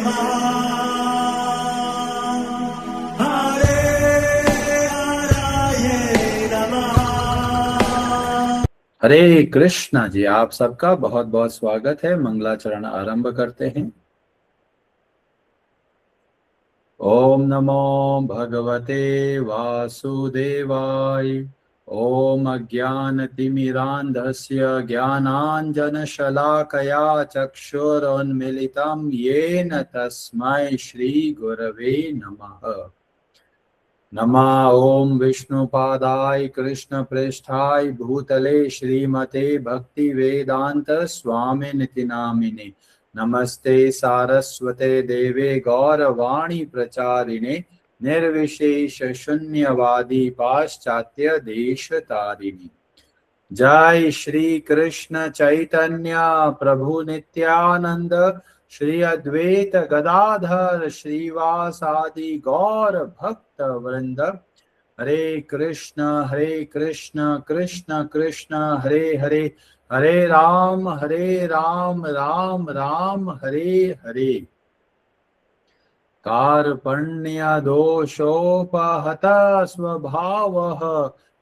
हरे कृष्णा जी, आप सबका बहुत बहुत स्वागत है। मंगलाचरण आरंभ करते हैं। ओम नमो भगवते वासुदेवाय। ओम अज्ञानतिमिरान्धस्य ज्ञानाञ्जनशलाकया चक्षुरुन्मीलितं येन तस्मै श्रीगुरवे नमः। नमः ओम विष्णुपादाय कृष्णप्रेष्ठाय भूतले श्रीमते भक्तिवेदांत स्वामिनिति नामिने। नमस्ते सारस्वते देवे गौरवाणी प्रचारिणे निर्विशेष शून्यवादी पाश्चात्य देश तारिणी। जय श्री कृष्ण चैतन्य प्रभु नित्यानंद श्री अद्वैत गदाधर श्रीवासादि गौर भक्त वृंद। हरे कृष्ण कृष्ण कृष्ण हरे हरे, हरे राम राम राम हरे हरे। कार्पण्य दोषोपहत स्वभावः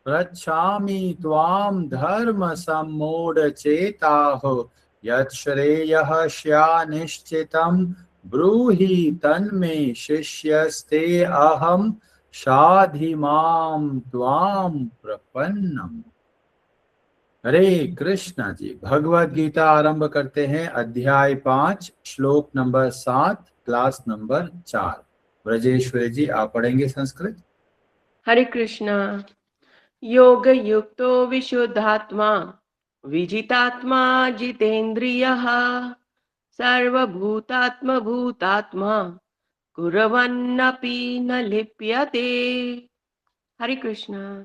पृच्छामि त्वां धर्म सम्मूढचेताः। यच्छ्रेयः स्यान्निश्चितं ब्रूहि तन्मे शिष्यस्ते अहं शाधि मां त्वां प्रपन्नम्। हरे कृष्णा जी, भगवद गीता आरंभ करते हैं। अध्याय 5 श्लोक नंबर 7 क्लास नंबर 4। ब्रजेश्वरी जी, आप पढ़ेंगे संस्कृत। हरे कृष्णा। योग युक्तो विशुद्धात्मा विजितात्मा जितेन्द्रियः सर्वभूतात्म भूतात्मा कुर्वन्नपि न लिप्यते। हरे कृष्णा।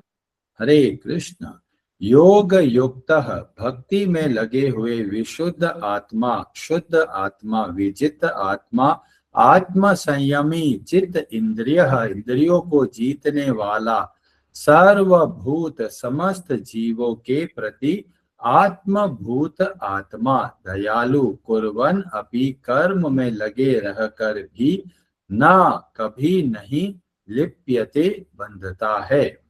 हरे कृष्णा। योग युक्तः, भक्ति में लगे हुए, विशुद्ध आत्मा, शुद्ध आत्मा, विजित आत्मा, आत्म संयमी, चित्त इंद्रिय, इंद्रियों को जीतने वाला, सर्वभूत, समस्त जीवों के प्रति आत्मभूत आत्मा, दयालु, कुर्वन अपि, कर्म में लगे रहकर भी ना कभी नहीं लिप्यते, बंधता है।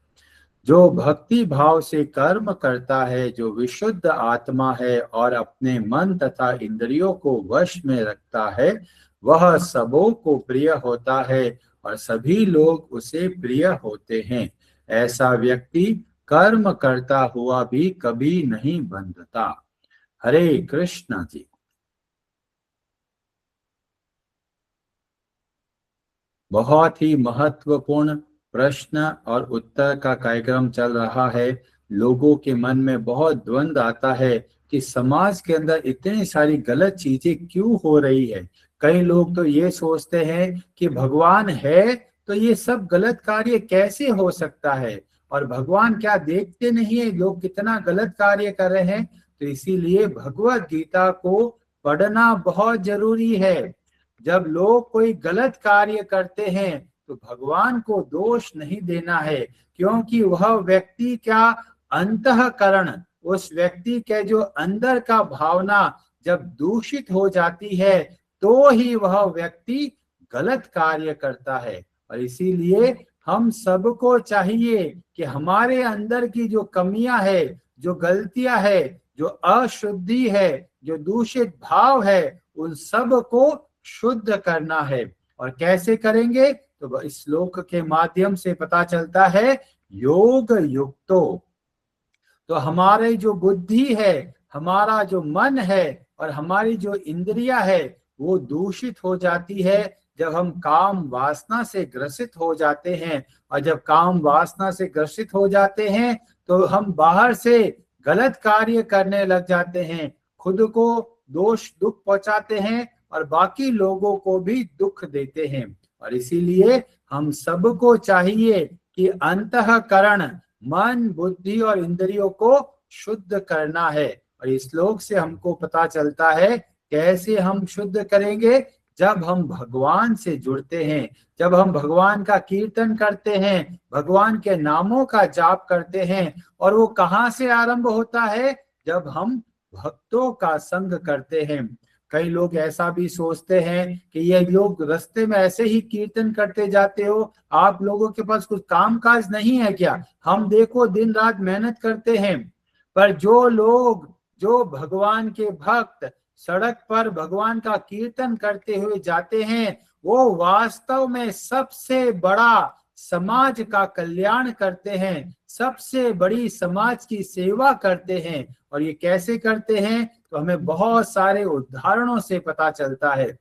जो भक्ति भाव से कर्म करता है, जो विशुद्ध आत्मा है और अपने मन तथा इंद्रियों को वश में रखता है, वह सबों को प्रिय होता है और सभी लोग उसे प्रिय होते हैं। ऐसा व्यक्ति कर्म करता हुआ भी कभी नहीं बंधता। हरे कृष्णा जी। बहुत ही महत्वपूर्ण प्रश्न और उत्तर का कार्यक्रम चल रहा है। लोगों के मन में बहुत द्वंद्व आता है कि समाज के अंदर इतनी सारी गलत चीजें क्यों हो रही है। कई लोग तो ये सोचते हैं कि भगवान है तो ये सब गलत कार्य कैसे हो सकता है, और भगवान क्या देखते नहीं है लोग कितना गलत कार्य कर रहे हैं। तो इसीलिए भगवत गीता को पढ़ना बहुत जरूरी है। जब लोग कोई गलत कार्य करते हैं तो भगवान को दोष नहीं देना है, क्योंकि वह व्यक्ति क्या अंतःकरण, उस व्यक्ति के जो अंदर का भावना जब दूषित हो जाती है तो ही वह व्यक्ति गलत कार्य करता है। और इसीलिए हम सबको चाहिए कि हमारे अंदर की जो कमियां है, जो गलतियां है, जो अशुद्धि है, जो दूषित भाव है, उन सब को शुद्ध करना है। और कैसे करेंगे तो इस श्लोक के माध्यम से पता चलता है। योग युक्तो, तो हमारे जो बुद्धि है, हमारा जो मन है और हमारी जो इंद्रियां है वो दूषित हो जाती है जब हम काम वासना से ग्रसित हो जाते हैं। और जब काम वासना से ग्रसित हो जाते हैं तो हम बाहर से गलत कार्य करने लग जाते हैं, खुद को दोष दुख पहुंचाते हैं और बाकी लोगों को भी दुख देते हैं। और इसीलिए हम सबको चाहिए कि अंतःकरण, मन, बुद्धि और इंद्रियों को शुद्ध करना है। और इस श्लोक से हमको पता चलता है कैसे हम शुद्ध करेंगे। जब हम भगवान से जुड़ते हैं, जब हम भगवान का कीर्तन करते हैं, भगवान के नामों का जाप करते हैं। और वो कहाँ से आरंभ होता है? जब हम भक्तों का संग करते हैं। कई लोग ऐसा भी सोचते हैं कि ये लोग रास्ते में ऐसे ही कीर्तन करते जाते हो, आप लोगों के पास कुछ काम काज नहीं है क्या? हम देखो दिन रात मेहनत करते हैं। पर जो लोग, जो भगवान के भक्त सड़क पर भगवान का कीर्तन करते हुए जाते हैं, वो वास्तव में सबसे बड़ा समाज का कल्याण करते हैं, सबसे बड़ी समाज की सेवा करते हैं। और ये कैसे करते हैं तो हमें बहुत सारे उदाहरणों से पता चलता है।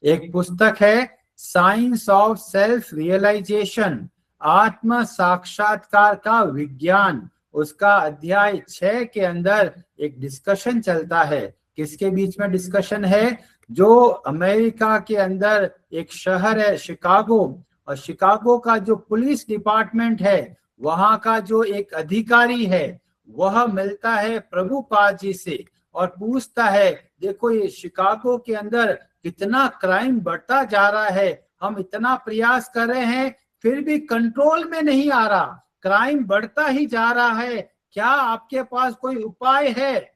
एक पुस्तक है साइंस ऑफ सेल्फ रियलाइजेशन, आत्म साक्षात्कार का विज्ञान, उसका अध्याय 6 के अंदर एक डिस्कशन चलता है। किसके बीच में डिस्कशन है? जो अमेरिका के अंदर एक शहर है शिकागो, और शिकागो का जो पुलिस डिपार्टमेंट है, वहां का जो एक अधिकारी है, वह मिलता है प्रभुपाद जी से और पूछता है, देखो ये शिकागो के अंदर कितना क्राइम बढ़ता जा रहा है, हम इतना प्रयास कर रहे हैं फिर भी कंट्रोल में नहीं आ रहा, क्राइम बढ़ता ही जा रहा है, क्या आपके पास कोई उपाय है?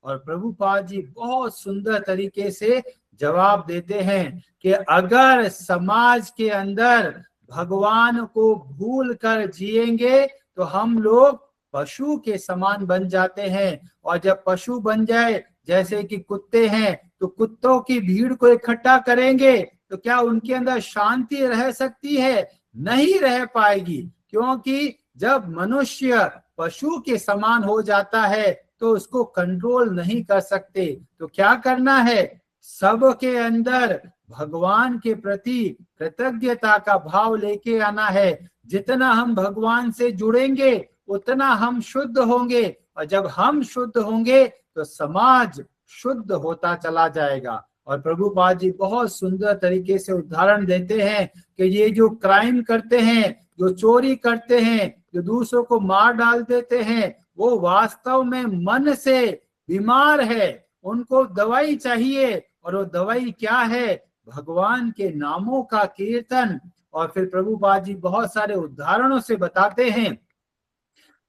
और प्रभुपाद जी बहुत सुंदर तरीके से जवाब देते हैं कि अगर समाज के अंदर भगवान को भूल कर जिएंगे तो हम लोग पशु के समान बन जाते हैं। और जब पशु बन जाए, जैसे कि कुत्ते हैं, तो कुत्तों की भीड़ को इकट्ठा करेंगे तो क्या उनके अंदर शांति रह सकती है? नहीं रह पाएगी, क्योंकि जब मनुष्य पशु के समान हो जाता है तो उसको कंट्रोल नहीं कर सकते। तो क्या करना है? सबके अंदर भगवान के प्रति कृतज्ञता का भाव लेके आना है। जितना हम भगवान से जुड़ेंगे उतना हम शुद्ध होंगे, और जब हम शुद्ध होंगे तो समाज शुद्ध होता चला जाएगा। और प्रभुपाद जी बहुत सुंदर तरीके से उदाहरण देते हैं कि ये जो क्राइम करते हैं, जो चोरी करते हैं, जो दूसरों को मार डाल देते हैं, वो वास्तव में मन से बीमार है, उनको दवाई चाहिए। और वो दवाई क्या है? भगवान के नामों का कीर्तन। और फिर प्रभुपाद जी बहुत सारे उदाहरणों से बताते हैं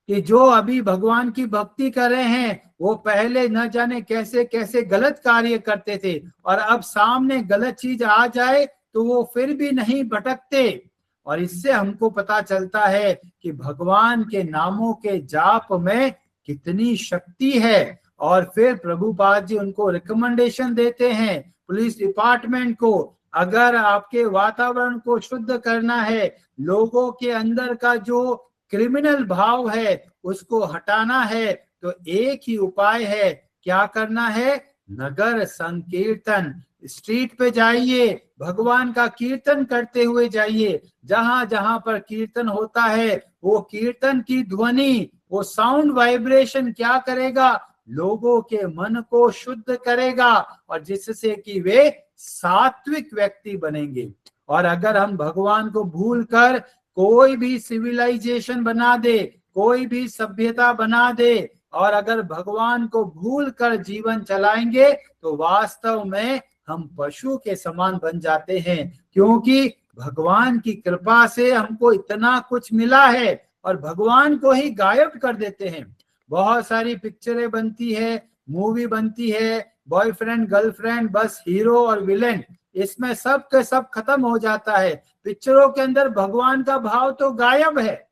कि जो अभी भगवान की भक्ति कर रहे हैं वो पहले न जाने कैसे कैसे गलत कार्य करते थे, और अब सामने गलत चीज आ जाए तो वो फिर भी नहीं भटकते। और इससे हमको पता चलता है कि भगवान के नामों के जाप में कितनी शक्ति है। और फिर प्रभुपाद जी उनको रिकमेंडेशन देते हैं पुलिस डिपार्टमेंट को, अगर आपके वातावरण को शुद्ध करना है, लोगों के अंदर का जो क्रिमिनल भाव है उसको हटाना है, तो एक ही उपाय है। क्या करना है? नगर संकीर्तन, स्ट्रीट पे जाइए, भगवान का कीर्तन करते हुए जाइए। जहां जहां पर कीर्तन होता है वो कीर्तन की ध्वनि, वो साउंड वाइब्रेशन क्या करेगा? लोगों के मन को शुद्ध करेगा, और जिससे कि वे सात्विक व्यक्ति बनेंगे। और अगर हम भगवान को भूल कर कोई भी सिविलाइजेशन बना दे, कोई भी सभ्यता बना दे, और अगर भगवान को भूल कर जीवन चलाएंगे तो वास्तव में हम पशु के समान बन जाते हैं। क्योंकि भगवान की कृपा से हमको इतना कुछ मिला है और भगवान को ही गायब कर देते हैं। बहुत सारी पिक्चरें बनती है, मूवी बनती है, बॉयफ्रेंड गर्लफ्रेंड, बस हीरो और विलेन, इसमें सब के सब खत्म हो जाता है। पिक्चरों के अंदर भगवान का भाव तो गायब है।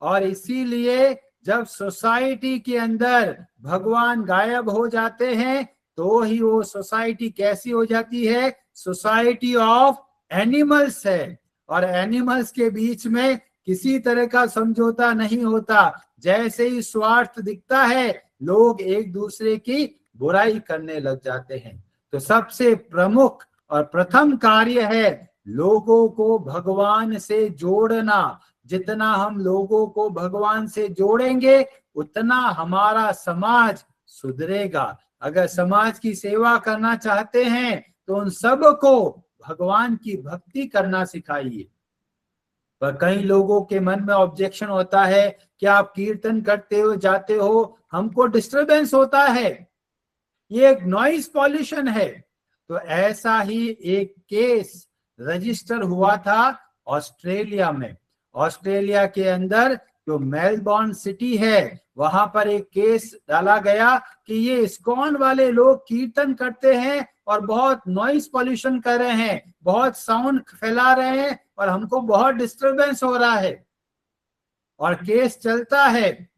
और इसीलिए जब सोसाइटी के अंदर भगवान गायब हो जाते हैं तो ही वो सोसाइटी कैसी हो जाती है? सोसाइटी ऑफ एनिमल्स है। और एनिमल्स के बीच में किसी तरह का समझौता नहीं होता। जैसे ही स्वार्थ दिखता है लोग एक दूसरे की बुराई करने लग जाते हैं। तो सबसे प्रमुख और प्रथम कार्य है लोगों को भगवान से जोड़ना। जितना हम लोगों को भगवान से जोड़ेंगे उतना हमारा समाज सुधरेगा। अगर समाज की सेवा करना चाहते हैं तो उन सब को भगवान की भक्ति करना सिखाइए। पर कई लोगों के मन में ऑब्जेक्शन होता है कि आप कीर्तन करते हो जाते हो, हमको डिस्टरबेंस होता है, ये एक नॉइज पॉल्यूशन है। तो ऐसा ही एक केस रजिस्टर हुआ था ऑस्ट्रेलिया में। ऑस्ट्रेलिया के अंदर जो मेलबोर्न सिटी है वहां पर एक केस डाला गया कि ये इस्कॉन वाले लोग कीर्तन करते हैं और बहुत नॉइस पॉल्यूशन कर रहे हैं, बहुत साउंड फैला रहे हैं और हमको बहुत डिस्टरबेंस हो रहा है। और केस चलता है,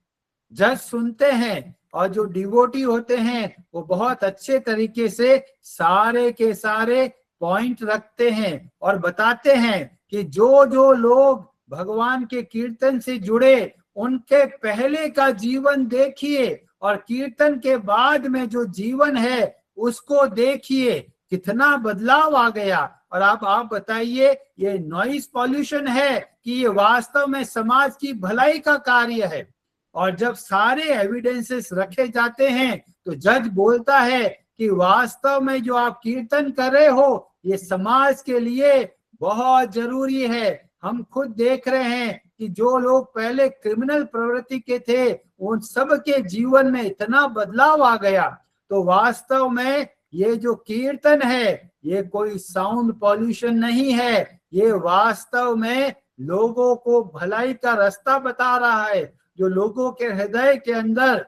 जज सुनते हैं और जो डिवोटी होते हैं वो बहुत अच्छे तरीके से सारे के सारे पॉइंट रखते हैं और बताते हैं कि जो जो लोग भगवान के कीर्तन से जुड़े उनके पहले का जीवन देखिए और कीर्तन के बाद में जो जीवन है उसको देखिए, कितना बदलाव आ गया। और आप बताइए ये नॉइस पॉल्यूशन है कि ये वास्तव में समाज की भलाई का कार्य है। और जब सारे एविडेंसेस रखे जाते हैं तो जज बोलता है कि वास्तव में जो आप कीर्तन कर रहे हो ये समाज के लिए बहुत जरूरी है। हम खुद देख रहे हैं कि जो लोग पहले क्रिमिनल प्रवृत्ति के थे उन सब के जीवन में इतना बदलाव आ गया। तो वास्तव में ये जो कीर्तन है ये कोई साउंड पॉल्यूशन नहीं है, ये वास्तव में लोगों को भलाई का रास्ता बता रहा है, जो लोगों के हृदय के अंदर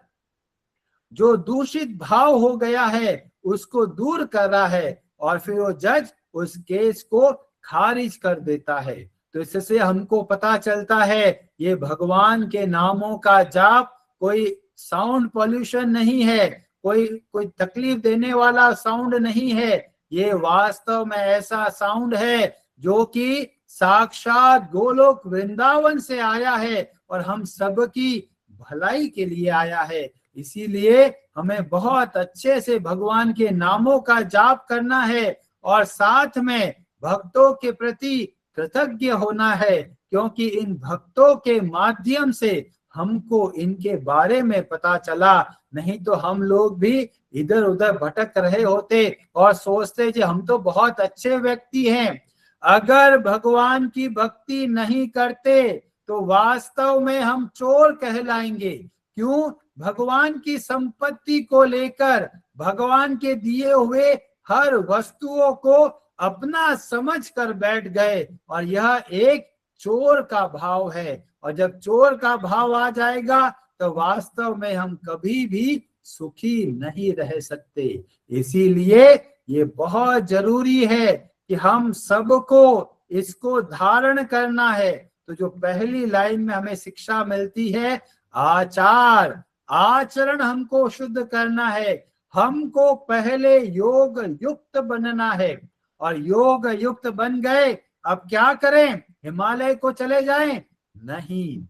जो दूषित भाव हो गया है उसको दूर कर रहा है। और फिर वो जज उस केस को खारिज कर देता है। तो इससे हमको पता चलता है ये भगवान के नामों का जाप कोई साउंड पॉल्यूशन नहीं है, कोई तकलीफ देने वाला साउंड नहीं है। ये वास्तव में ऐसा साउंड है जो कि साक्षात गोलोक वृंदावन से आया है और हम सबकी भलाई के लिए आया है। इसीलिए हमें बहुत अच्छे से भगवान के नामों का जाप करना है और साथ में भक्तों के प्रति कृतज्ञ होना है, क्योंकि इन भक्तों के माध्यम से हमको इनके बारे में पता चला। नहीं तो हम लोग भी इधर उधर भटक रहे होते और सोचते कि हम तो बहुत अच्छे व्यक्ति हैं। अगर भगवान की भक्ति नहीं करते तो वास्तव में हम चोर कहलाएंगे। क्यों? भगवान की संपत्ति को लेकर भगवान के दिए हुए हर वस्तुओं को अपना समझ कर बैठ गए और यह एक चोर का भाव है। और जब चोर का भाव आ जाएगा तो वास्तव में हम कभी भी सुखी नहीं रह सकते। इसीलिए ये बहुत जरूरी है कि हम सबको इसको धारण करना है। तो जो पहली लाइन में हमें शिक्षा मिलती है आचरण हमको शुद्ध करना है, हमको पहले योग युक्त बनना है। और योग युक्त बन गए, अब क्या करें? हिमालय को चले जाएं? नहीं।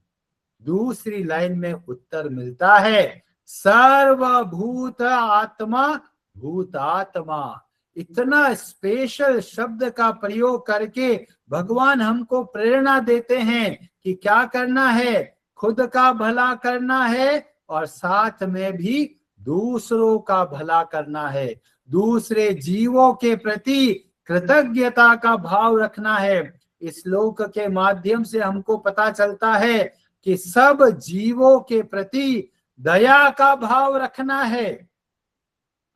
दूसरी लाइन में उत्तर मिलता है, सर्वभूत आत्मा भूतात्मा। इतना स्पेशल शब्द का प्रयोग करके भगवान हमको प्रेरणा देते हैं कि क्या करना है, खुद का भला करना है और साथ में भी दूसरों का भला करना है, दूसरे जीवों के प्रति कृतज्ञता का भाव रखना है। इस श्लोक के माध्यम से हमको पता चलता है कि सब जीवों के प्रति दया का भाव रखना है।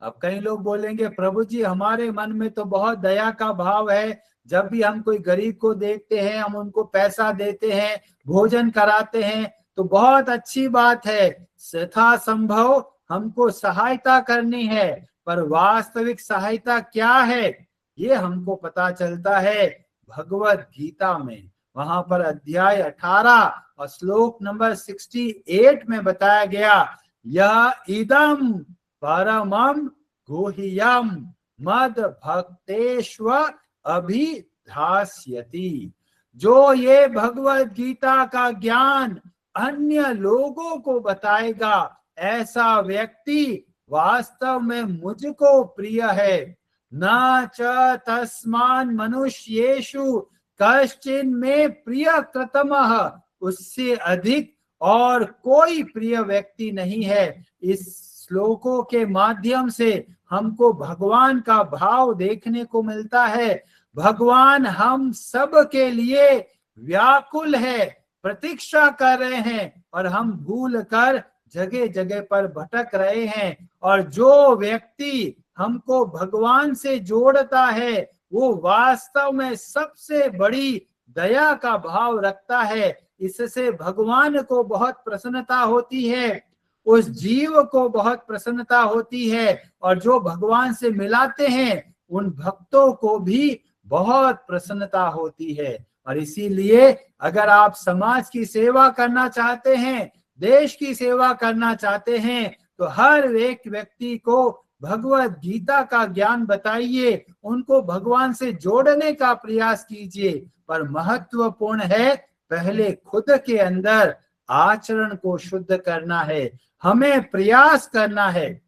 अब कई लोग बोलेंगे प्रभु जी हमारे मन में तो बहुत दया का भाव है, जब भी हम कोई गरीब को देखते हैं हम उनको पैसा देते हैं, भोजन कराते हैं, तो बहुत अच्छी बात है, यथा संभव हमको सहायता करनी है। पर वास्तविक सहायता क्या है ये हमको पता चलता है भगवत गीता में। वहां पर अध्याय 18 और श्लोक नंबर 68 में बताया गया, यह इदम परमम गुह्यम मद भक्तेष्व अभिधास्यति। जो ये भगवत गीता का ज्ञान अन्य लोगों को बताएगा ऐसा व्यक्ति वास्तव में मुझको प्रिय है। न च तस्मान मनुष्येषु कश्चिन में प्रिय कृतमः, उससे अधिक और कोई प्रिय व्यक्ति नहीं है। इस श्लोकों के माध्यम से हमको भगवान का भाव देखने को मिलता है। भगवान हम सब के लिए व्याकुल है, प्रतीक्षा कर रहे हैं और हम भूल कर जगह जगह पर भटक रहे हैं। और जो व्यक्ति हमको भगवान से जोड़ता है वो वास्तव में सबसे बड़ी दया का भाव रखता है। इससे भगवान को बहुत प्रसन्नता होती है, उस जीव को बहुत प्रसन्नता होती है, और जो भगवान से मिलाते हैं उन भक्तों को भी बहुत प्रसन्नता होती है। और इसीलिए अगर आप समाज की सेवा करना चाहते हैं, देश की सेवा करना चाहते हैं, तो हर एक व्यक्ति को भगवत गीता का ज्ञान बताइए, उनको भगवान से जोड़ने का प्रयास कीजिए। पर महत्वपूर्ण है पहले खुद के अंदर आचरण को शुद्ध करना है, हमें प्रयास करना है।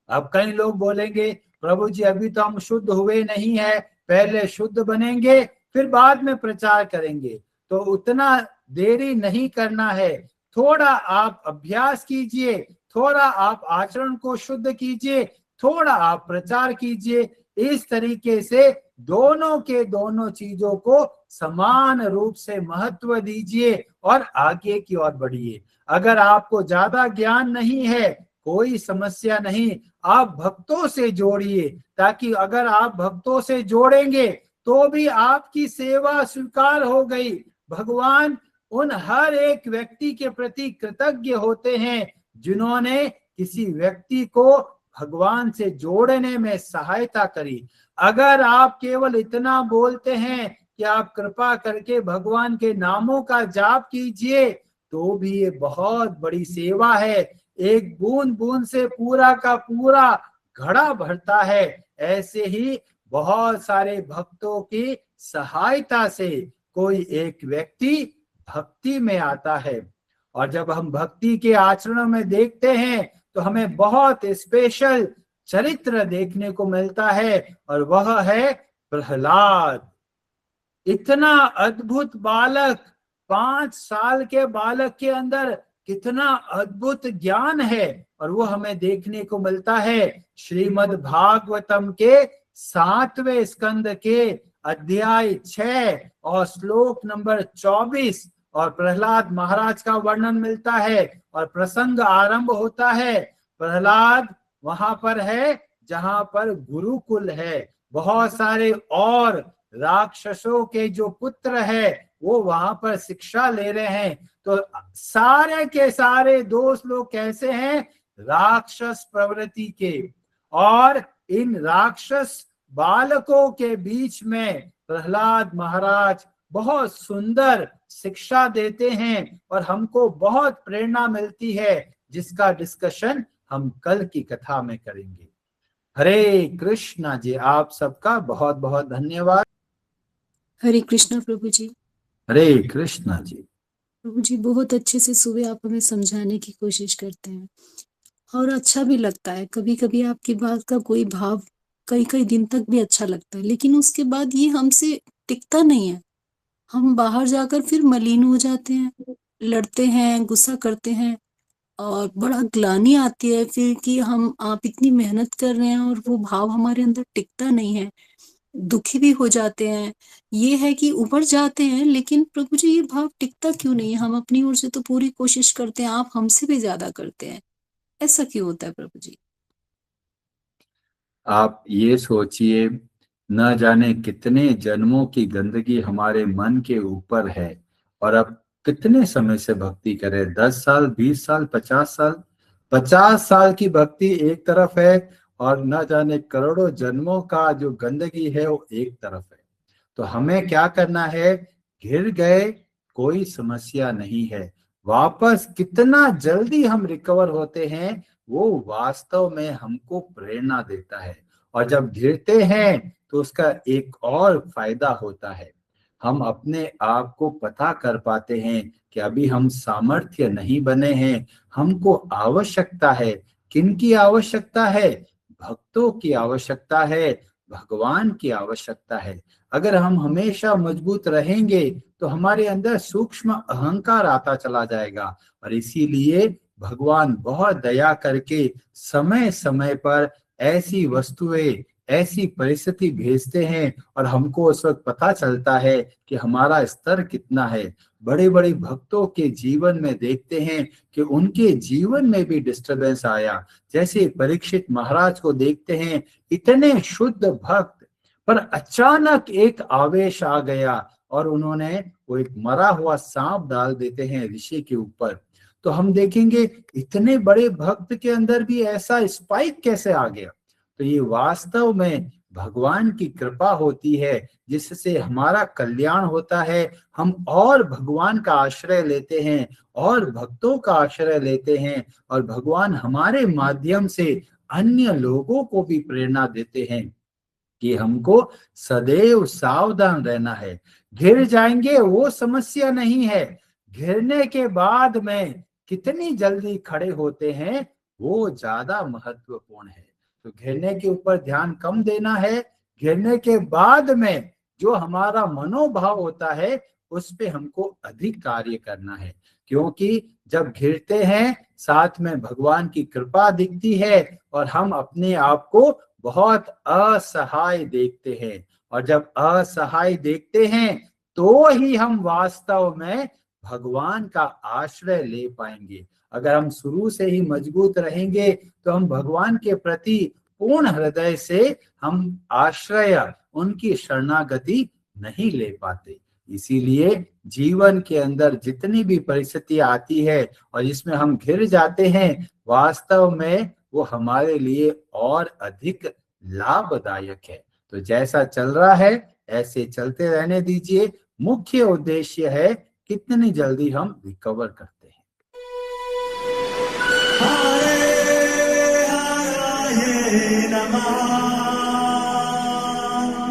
अब कई लोग बोलेंगे प्रभु जी अभी तो हम शुद्ध हुए नहीं है, पहले शुद्ध बनेंगे फिर बाद में प्रचार करेंगे। तो उतना देरी नहीं करना है, थोड़ा आप अभ्यास कीजिए, थोड़ा आप आचरण को शुद्ध कीजिए, थोड़ा आप प्रचार कीजिए। इस तरीके से दोनों के दोनों चीजों को समान रूप से महत्व दीजिए और आगे की ओर बढ़िए। अगर आपको ज्यादा ज्ञान नहीं है, कोई समस्या नहीं, आप भक्तों से जोड़िए, ताकि अगर आप भक्तों से जोड़ेंगे तो भी आपकी सेवा स्वीकार हो गई। भगवान उन हर एक व्यक्ति के प्रति कृतज्ञ होते हैं जिन्होंने किसी व्यक्ति को भगवान से जोड़ने में सहायता करी। अगर आप केवल इतना बोलते हैं कि आप कृपा करके भगवान के नामों का जाप कीजिए, तो भी ये बहुत बड़ी सेवा है। एक बूंद बूंद से पूरा का पूरा घड़ा भरता है। ऐसे ही बहुत सारे भक्तों की सहायता से कोई एक व्यक्ति भक्ति में आता है। और जब हम भक्ति के आचरणों में देखते हैं तो हमें बहुत स्पेशल चरित्र देखने को मिलता है, और वह है प्रहलाद। इतना अद्भुत बालक, 5 साल के बालक के अंदर कितना अद्भुत ज्ञान है, और वो हमें देखने को मिलता है श्रीमद् भागवतम के 7वें स्कंद के अध्याय 6 और श्लोक नंबर 24। और प्रहलाद महाराज का वर्णन मिलता है और प्रसंग आरंभ होता है। प्रहलाद वहां पर है जहां पर गुरुकुल है, बहुत सारे और राक्षसों के जो पुत्र है वो वहां पर शिक्षा ले रहे हैं। तो सारे के सारे दोस्त लोग कैसे हैं? राक्षस प्रवृत्ति के। और इन राक्षस बालकों के बीच में प्रहलाद महाराज बहुत सुंदर शिक्षा देते हैं, और हमको बहुत प्रेरणा मिलती है, जिसका डिस्कशन हम कल की कथा में करेंगे। हरे कृष्णा जी, आप सबका बहुत बहुत धन्यवाद। हरे कृष्णा प्रभु जी। हरे कृष्णा जी। प्रभु जी बहुत अच्छे से सुबह आप हमें समझाने की कोशिश करते हैं, और अच्छा भी लगता है। कभी कभी आपकी बात का कोई भाव कई कई दिन तक भी अच्छा लगता है, लेकिन उसके बाद ये हमसे टिकता नहीं है। हम बाहर जाकर फिर मलिन हो जाते हैं, लड़ते हैं, गुस्सा करते हैं, और बड़ा ग्लानि आती है फिर कि आप इतनी मेहनत कर रहे हैं और वो भाव हमारे अंदर टिकता नहीं है। दुखी भी हो जाते हैं। ये है कि उभर जाते हैं, लेकिन प्रभु जी ये भाव टिकता क्यों नहीं है? हम अपनी ओर से तो पूरी कोशिश करते हैं, आप हमसे भी ज्यादा करते हैं, ऐसा क्यों होता है प्रभु जी? आप ये सोचिए, न जाने कितने जन्मों की गंदगी हमारे मन के ऊपर है, और अब कितने समय से भक्ति करें? 10 साल, 20 साल, 50 साल? 50 साल की भक्ति एक तरफ है, और न जाने करोड़ों जन्मों का जो गंदगी है वो एक तरफ है। तो हमें क्या करना है? घिर गए कोई समस्या नहीं है, वापस कितना जल्दी हम रिकवर होते हैं वो वास्तव में हमको प्रेरणा देता है। और जब घिरते हैं तो उसका एक और फायदा होता है, हम अपने आप को पता कर पाते हैं कि अभी हम सामर्थ्य नहीं बने हैं, हमको आवश्यकता है। किनकी आवश्यकता है? भक्तों की आवश्यकता है, भगवान की आवश्यकता है। अगर हम हमेशा मजबूत रहेंगे तो हमारे अंदर सूक्ष्म अहंकार आता चला जाएगा, और इसीलिए भगवान बहुत दया करके समय समय पर ऐसी वस्तुएं, ऐसी परिस्थिति भेजते हैं, और हमको उस वक्त पता चलता है कि हमारा स्तर कितना है। बड़े बड़े भक्तों के जीवन में देखते हैं कि उनके जीवन में भी डिस्टरबेंस आया। जैसे परीक्षित महाराज को देखते हैं, इतने शुद्ध भक्त, पर अचानक एक आवेश आ गया और उन्होंने वो एक मरा हुआ सांप डाल देते हैं ऋषि के ऊपर। तो हम देखेंगे इतने बड़े भक्त के अंदर भी ऐसा स्पाइक कैसे आ गया। तो ये वास्तव में भगवान की कृपा होती है जिससे हमारा कल्याण होता है। हम और भगवान का आश्रय लेते हैं और भक्तों का आश्रय लेते हैं और भगवान हमारे माध्यम से अन्य लोगों को भी प्रेरणा देते हैं कि हमको सदैव सावधान रहना है। गिर जाएंगे वो समस्या नहीं है, गिरने के बाद में कितनी जल्दी खड़े होते हैं वो ज्यादा महत्वपूर्ण है। तो गिरने के ऊपर ध्यान कम देना है, गिरने के बाद में जो हमारा मनोभाव होता है उस पे हमको अधिक कार्य करना है। क्योंकि जब गिरते हैं साथ में भगवान की कृपा दिखती है और हम अपने आप को बहुत असहाय देखते हैं। और जब असहाय देखते हैं तो ही हम वास्तव में भगवान का आश्रय ले पाएंगे। अगर हम शुरू से ही मजबूत रहेंगे तो हम भगवान के प्रति पूर्ण हृदय से हम आश्रय, उनकी शरणागति नहीं ले पाते। इसीलिए जीवन के अंदर जितनी भी परिस्थितियां आती है और जिसमें हम घिर जाते हैं, वास्तव में वो हमारे लिए और अधिक लाभदायक है। तो जैसा चल रहा है ऐसे चलते रहने दीजिए। मुख्य उद्देश्य है कितनी जल्दी हम रिकवर करते हैं। हरे हरे नमः।